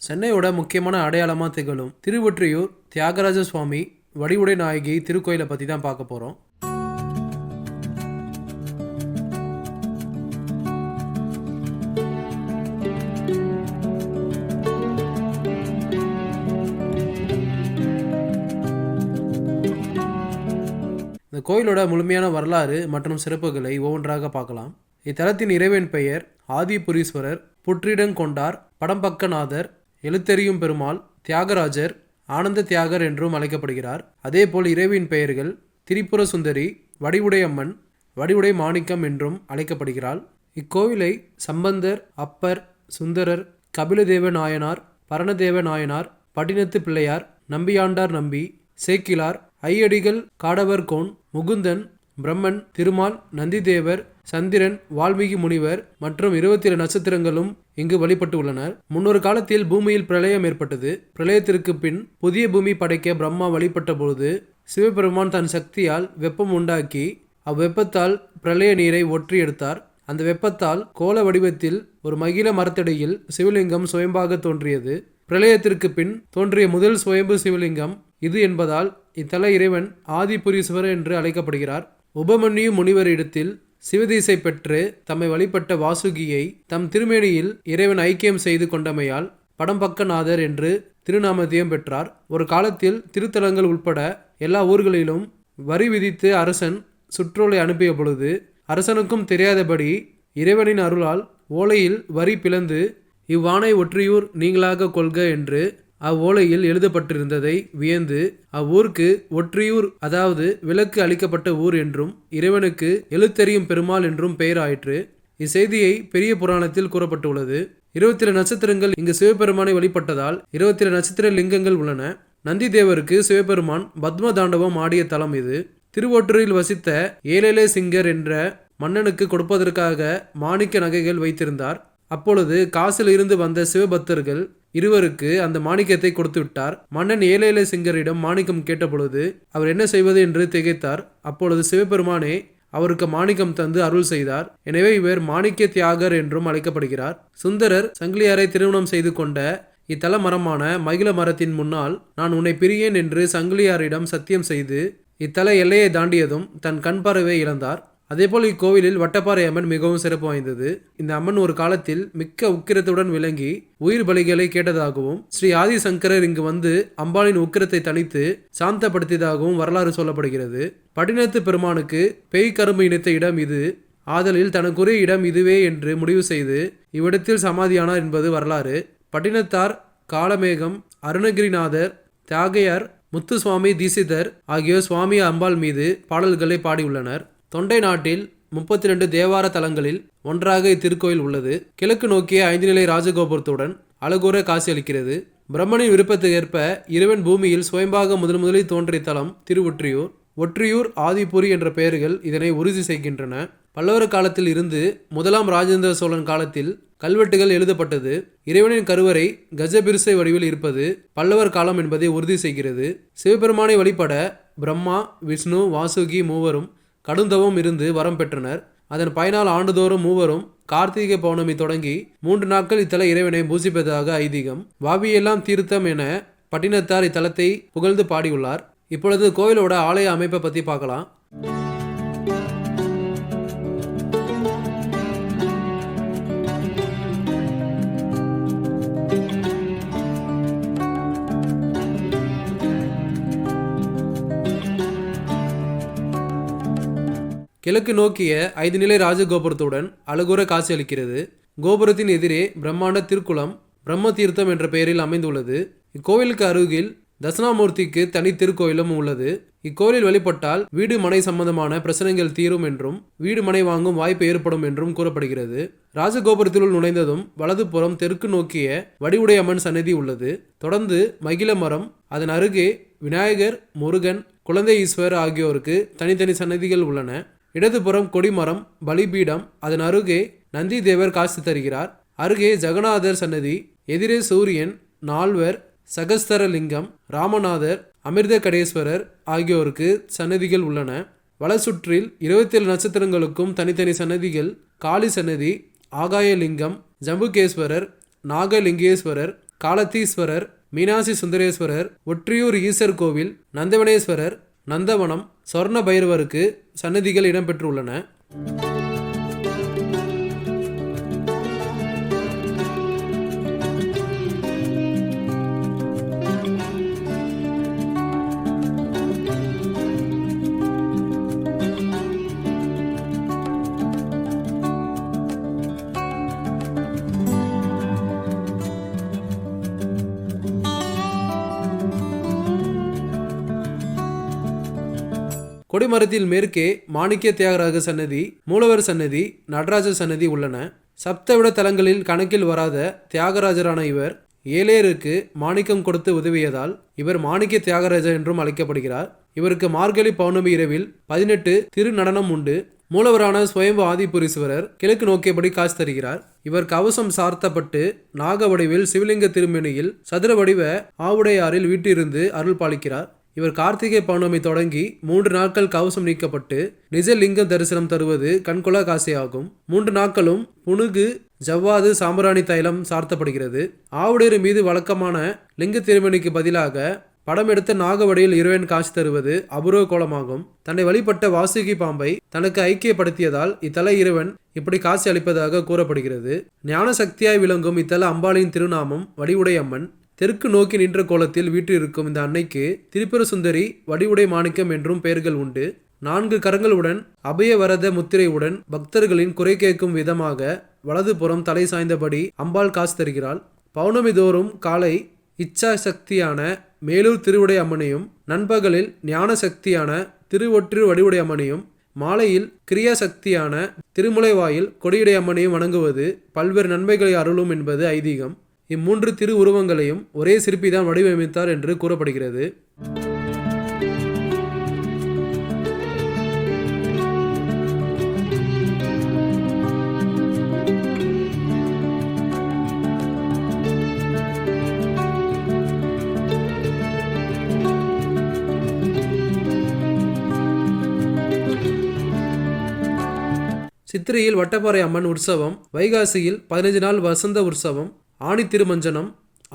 சென்னையோட முக்கியமான அடையாளமாக திகழும் திருவொற்றியூர் தியாகராஜ சுவாமி வடிவுடை நாயகி திருக்கோயிலை பற்றி தான் பார்க்க போகிறோம். இந்த கோயிலோட முழுமையான வரலாறு மற்றும் சிறப்புகளை ஒவ்வொன்றாக பார்க்கலாம். இத்தலத்தின் இறைவன் பெயர் ஆதிபுரீஸ்வரர், புற்றிடங்கொண்டார், படம்பக்கநாதர், எழுத்தெறியும் பெருமாள், தியாகராஜர், ஆனந்த தியாகர் என்றும் அழைக்கப்படுகிறார். அதேபோல் இறைவின் பெயர்கள் திரிபுர சுந்தரி, வடிவுடையம்மன், வடிவுடை மாணிக்கம் என்றும் அழைக்கப்படுகிறாள். இக்கோவிலை சம்பந்தர், அப்பர், சுந்தரர், கபிலதேவ நாயனார், பரணதேவ நாயனார், பட்டினத்து பிள்ளையார், நம்பியாண்டார் நம்பி, சேக்கிலார், ஐயடிகள், காடவர்கோன், முகுந்தன், பிரம்மன், திருமால், நந்திதேவர், சந்திரன், வால்மீகி முனிவர் மற்றும் 27 நட்சத்திரங்களும் இங்கு வழிபட்டு உள்ளனர். முன்னொரு காலத்தில் பூமியில் பிரளயம் ஏற்பட்டது. பிரளயத்திற்கு பின் புதிய பூமி படைக்க பிரம்மா வழிபட்ட பொழுது சிவபெருமான் தன் சக்தியால் வெப்பம் உண்டாக்கி அவ்வெப்பத்தால் பிரளய நீரை ஒற்றி எடுத்தார். அந்த வெப்பத்தால் கோல வடிவத்தில் ஒரு மகிழ மரத்தடியில் சிவலிங்கம் சுயம்பாக தோன்றியது. பிரளயத்திற்கு பின் தோன்றிய முதல் சுயம்பு சிவலிங்கம் இது என்பதால் இத்தல இறைவன் ஆதிபுரீஸ்வரர் என்று அழைக்கப்படுகிறார். உபமன்யு முனிவரிடத்தில் சிவதீசை பெற்று தம்மை வழிபட்ட வாசுகியை தம் திருமேனியில் இறைவன் ஐக்கியம் செய்து கொண்டமையால் படம்பக்கநாதர் என்று திருநாமத்தையும் பெற்றார். ஒரு காலத்தில் திருத்தலங்கள் உட்பட எல்லா ஊர்களிலும் வரி விதித்து அரசன் சுற்றோலை அனுப்பிய பொழுது அரசனுக்கும் தெரியாதபடி இறைவனின் அருளால் ஓலையில் வரி பிளந்து இவ்வாணை ஒற்றியூர் நீங்களாக கொள்க என்று அவ்வோலையில் எழுதப்பட்டிருந்ததை வியந்து அவ்வூருக்கு ஒற்றியூர், அதாவது விலக்கு அளிக்கப்பட்ட ஊர் என்றும் இறைவனுக்கு எழுத்தெறியும் பெருமாள் என்றும் பெயர் ஆயிற்று. இச்செய்தியை பெரிய புராணத்தில் கூறப்பட்டுள்ளது. 27 நட்சத்திரங்கள் இங்கு சிவபெருமானை வழிபட்டதால் 27 நட்சத்திர லிங்கங்கள் உள்ளன. நந்திதேவருக்கு சிவபெருமான் பத்ம தாண்டவம் ஆடிய தலம் இது. திருவொற்றியூரில் வசித்த ஏலேலே சிங்கர் என்ற மன்னனுக்கு கொடுப்பதற்காக மாணிக்க நகைகள் வைத்திருந்தார். அப்பொழுது காசில் இருந்து வந்த சிவபக்தர்கள் இருவருக்கு அந்த மாணிக்கத்தை கொடுத்து விட்டார். மன்னன் ஏலேலே சிங்கரிடம் மாணிக்கம் கேட்டபொழுது அவர் என்ன செய்வது என்று திகைத்தார். அப்பொழுது சிவபெருமானே அவருக்கு மாணிக்கம் தந்து அருள் செய்தார். எனவே இவர் மாணிக்க தியாகர் என்றும் அழைக்கப்படுகிறார். சுந்தரர் சங்கிலியாரை திருமணம் செய்து கொண்ட இத்தல மரமான மகிழ மரத்தின் முன்னால் நான் உன்னை பிரியேன் என்று சங்கிலியாரிடம் சத்தியம் செய்து இத்தல எல்லையை தாண்டியதும் தன் கண் பார்வையை இழந்தார். அதேபோல் இக்கோவிலில் வட்டப்பாறை அம்மன் மிகவும் சிறப்பு வாய்ந்தது. இந்த அம்மன் ஒரு காலத்தில் மிக்க உக்கிரத்துடன் விளங்கி உயிர் பலிகளை கேட்டதாகவும் ஸ்ரீ ஆதிசங்கரர் இங்கு வந்து அம்பாளின் உக்கிரத்தை தணித்து சாந்தப்படுத்தியதாகவும் வரலாறு சொல்லப்படுகிறது. பட்டினத்து பெருமானுக்கு பேய் கரும்பு இணைத்த இடம் இது ஆதலில் தனக்குரிய இடம் இதுவே என்று முடிவு செய்து இவ்விடத்தில் சமாதியானார் என்பது வரலாறு. பட்டினத்தார் காலமேகம், அருணகிரிநாதர், தியாகையார், முத்துசுவாமி தீசிதர் ஆகியோர் சுவாமி அம்பாள் மீது பாடல்களை பாடியுள்ளனர். தொண்டை நாட்டில் 32 தேவார தலங்களில் ஒன்றாக இத்திருக்கோயில் உள்ளது. கிழக்கு நோக்கிய 5 நிலை ராஜகோபுரத்துடன் அழகுற காட்சியளிக்கிறது. பிரம்மனின் விருப்பத்துக்கு ஏற்ப இறைவன் பூமியில் சுயம்பாக முதலில் தோன்றிய தலம் திருவொற்றியூர். ஒற்றியூர், ஆதிபுரி என்ற பெயர்கள் இதனை உறுதி செய்கின்றன. பல்லவர் காலத்தில் இருந்து முதலாம் ராஜேந்திர சோழன் காலத்தில் கல்வெட்டுகள் எழுதப்பட்டது. இறைவனின் கருவறை கஜபிரிசை வடிவில் இருப்பது பல்லவர் காலம் என்பதை உறுதி செய்கிறது. சிவபெருமானை வழிபட பிரம்மா, விஷ்ணு, வாசுகி மூவரும் கடுந்தவம் இருந்து வரம் பெற்றனர். அதன் பயனால் ஆண்டுதோறும் மூவரும் கார்த்திகை பௌர்ணமி தொடங்கி 3 நாட்கள் இத்தல இறைவனை பூசிப்பதாக ஐதீகம். வாவியெல்லாம் தீர்த்தம் என பட்டினத்தார் இத்தலத்தை புகழ்ந்து பாடியுள்ளார். இப்பொழுது கோயிலோட ஆலய அமைப்பை பற்றி பார்க்கலாம். கிழக்கு நோக்கிய 5 நிலை ராஜகோபுரத்துடன் அழகுற காட்சியளிக்கிறது. கோபுரத்தின் எதிரே பிரம்மாண்ட திருக்குளம் பிரம்ம தீர்த்தம் என்ற பெயரில் அமைந்துள்ளது. இக்கோவிலுக்கு அருகில் தட்சிணாமூர்த்திக்கு தனி திருக்கோயிலும் உள்ளது. இக்கோயிலில் வழிபட்டால் வீடு மனை சம்பந்தமான பிரச்சனைகள் தீரும் என்றும் வீடு மனை வாங்கும் வாய்ப்பு ஏற்படும் என்றும் கூறப்படுகிறது. ராஜகோபுரத்தினுள் நுழைந்ததும் வலதுபுறம் தெற்கு நோக்கிய வடிவுடையம்மன் சன்னதி உள்ளது. தொடர்ந்து மகிழ மரம், அதன் அருகே விநாயகர், முருகன், குழந்தை ஈஸ்வர் ஆகியோருக்கு தனித்தனி சன்னதிகள் உள்ளன. இடதுபுறம் கொடிமரம், பலிபீடம், அதன் அருகே நந்தி தேவர் காட்சி தருகிறார். அருகே ஜெகநாதர் சன்னதி, எதிரே சூரியன், நால்வர், சகஸ்தரலிங்கம், ராமநாதர், அமிர்த கடேஸ்வரர் ஆகியோருக்கு சன்னதிகள் உள்ளன. வலசுற்றில் 27 நட்சத்திரங்களுக்கும் தனித்தனி சன்னதிகள், காளி சன்னதி, ஆகாயலிங்கம், ஜம்புகேஸ்வரர், நாகலிங்கேஸ்வரர், காலத்தீஸ்வரர், மீனாட்சி சுந்தரேஸ்வரர், ஒற்றியூர் ஈசர் கோவில், நந்தவனேஸ்வரர், நந்தவனம், சொர்ண பைரவருக்கு சன்னதிகள் இடம்பெற்றுள்ளன. கொடிமரத்தில் மேற்கே மாணிக்க தியாகராஜ சன்னதி, மூலவர் சன்னதி, நடராஜர் சன்னதி உள்ளன. சப்தவிட தலங்களில் கணக்கில் வராத தியாகராஜரான இவர் ஏழையருக்கு மாணிக்கம் கொடுத்து உதவியதால் இவர் மாணிக்க தியாகராஜர் என்றும் அழைக்கப்படுகிறார். இவருக்கு மார்கழி பௌர்ணமி இரவில் 18 திரு நடனம் உண்டு. மூலவரான சுயம்பு ஆதிபுரீஸ்வரர் கிழக்கு நோக்கியபடி காட்சி தருகிறார். இவர் கவசம் சார்த்தப்பட்டு நாக வடிவில் சிவலிங்க திருமேனியில் சதுர வடிவ ஆவுடையாரில் வீட்டிலிருந்து அருள் பாலிக்கிறார். இவர் கார்த்திகை பௌர்ணமி தொடங்கி 3 நாட்கள் கவசம் நீக்கப்பட்டு நிஜ லிங்கம் தரிசனம் தருவது கண்கொள்ளா காட்சியாகும். 3 நாட்களும் புனுகு, ஜவ்வாது, சாம்பிராணி தைலம் சார்த்தப்படுகிறது. ஆவுடையர் மீது வழக்கமான லிங்க திருமணிக்கு பதிலாக படம் எடுத்த நாகவடியில் இறைவன் காட்சி தருவது அபூர்வ கோலமாகும். தன்னை வழிபட்ட வாசுகி பாம்பை தனக்கு ஐக்கியப்படுத்தியதால் இத்தல இறைவன் இப்படி காட்சி அளிப்பதாக கூறப்படுகிறது. ஞான சக்தியாய் விளங்கும் இத்தல அம்பாளின் திருநாமம் வடிவுடை அம்மன். தெற்கு நோக்கி நின்ற கோலத்தில் வீற்றிருக்கும் இந்த அன்னைக்கு திரிபுர சுந்தரி, வடிவுடை மாணிக்கம் என்றும் பெயர்கள் உண்டு. 4 கரங்களுடன் அபயவரத முத்திரையுடன் பக்தர்களின் குறை கேட்கும் விதமாக வலது புறம் தலை சாய்ந்தபடி அம்பாள் காசு தருகிறாள். பௌர்ணமி தோறும் காலை இச்சா சக்தியான மேலூர் திருவுடை அம்மனையும், நண்பகலில் ஞான சக்தியான திருவொற்றியூர் வடிவுடை அம்மனையும், மாலையில் கிரியா சக்தியான திருமுலைவாயில் கொடியுடை அம்மனையும் வணங்குவது பல்வேறு நன்மைகளை அருளும் என்பது ஐதீகம். இம்மூன்று திரு உருவங்களையும் ஒரே சிற்பிதான் வடிவமைத்தார் என்று கூறப்படுகிறது. சித்திரையில் வட்டப்பாறை அம்மன் உற்சவம், வைகாசியில் 15 நாள் வசந்த உற்சவம், ஆணி திருமஞ்சனம்,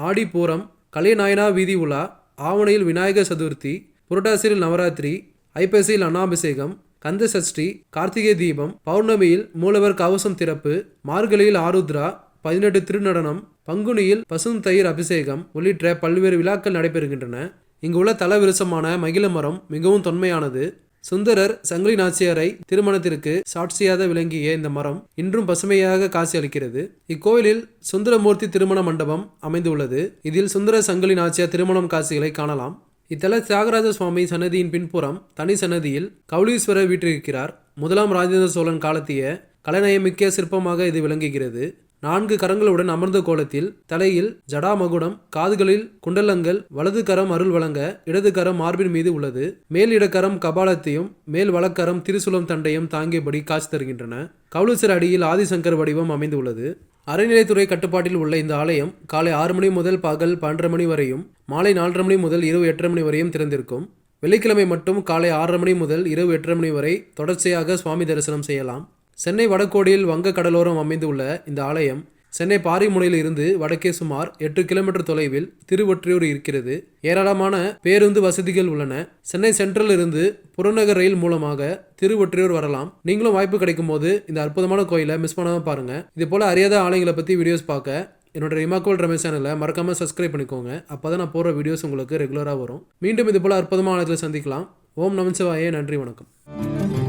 ஆடி பூரம், கலைநாயனா வீதி உலா, ஆவணையில் விநாயகர் சதுர்த்தி, புரட்டாசியில் நவராத்திரி, ஐப்பசியில் அன்னாபிஷேகம், கந்த சஷ்டி, கார்த்திகை தீபம், பௌர்ணமியில் மூலவர் கவசம் திறப்பு, மார்கழியில் ஆருத்ரா, 18 திருநடனம், பங்குனியில் பசுந்தயிர் அபிஷேகம் உள்ளிட்ட பல்வேறு விழாக்கள் நடைபெறுகின்றன. இங்குள்ள தல விருட்சமான மகிழ மரம் மிகவும் தொன்மையானது. சுந்தரர் சங்கிலி நாச்சியாரை திருமணத்திற்கு சாட்சியாக விளங்கிய இந்த மரம் இன்றும் பசுமையாக காட்சி அளிக்கிறது. இக்கோயிலில் சுந்தரமூர்த்தி திருமண மண்டபம் அமைந்துள்ளது. இதில் சுந்தர சங்கிலி நாச்சியார் திருமணம் காட்சிகளை காணலாம். இத்தல தியாகராஜ சுவாமி சன்னதியின் பின்புறம் தனி சன்னதியில் கௌலீஸ்வரர் வீற்றிருக்கிறார். 1ஆம் ராஜேந்திர சோழன் காலத்திய கலைநயமிக்க சிற்பமாக இது விளங்குகிறது. 4 கரங்களுடன் அமர்ந்த கோலத்தில் தலையில் ஜடாமகுடம், காதுகளில் குண்டலங்கள், வலது கரம் அருள் வழங்க இடது கரம் மார்பின் மீது உள்ளது. மேல் இடக்கரம் கபாலத்தையும் மேல் வலக்கரம் திரிசூலம் தண்டையும் தாங்கியபடி காட்சி தருகின்றன. கௌலீஸ்வரர் அடியில் ஆதிசங்கர் வடிவம் அமைந்துள்ளது. அறநிலைத்துறை கட்டுப்பாட்டில் உள்ள இந்த ஆலயம் காலை 6 மணி முதல் பகல் 12 மணி வரையும், மாலை 4:30 மணி முதல் இரவு 8:30 மணி வரையும் திறந்திருக்கும். வெள்ளிக்கிழமை மட்டும் காலை 6:30 மணி முதல் இரவு 8:30 மணி வரை தொடர்ச்சியாக சுவாமி தரிசனம் செய்யலாம். சென்னை வடகோடியில் வங்க கடலோரம் அமைந்துள்ள இந்த ஆலயம் சென்னை பாரிமுனையில் இருந்து வடக்கே சுமார் 8 கிலோமீட்டர் தொலைவில் திருவொற்றியூர் இருக்கிறது. ஏராளமான பேருந்து வசதிகள் உள்ளன. சென்னை சென்ட்ரல் இருந்து புறநகர் ரயில் மூலமாக திருவொற்றியூர் வரலாம். நீங்களும் வாய்ப்பு கிடைக்கும் போது இந்த அற்புதமான கோயிலை மிஸ் பண்ணாம பாருங்க. இது போல அறியாத ஆலயங்களை பற்றி வீடியோஸ் பார்க்க என்னோட ரிமார்க்கபிள் ரமேஷ் சேனலை மறக்காம சப்ஸ்கிரைப் பண்ணிக்கோங்க. அப்பதான் நான் போற வீடியோஸ் உங்களுக்கு ரெகுலராக வரும். மீண்டும் இது போல அற்புதமான ஆலயத்தில் சந்திக்கலாம். ஓம் நமச்சிவாயே. நன்றி, வணக்கம்.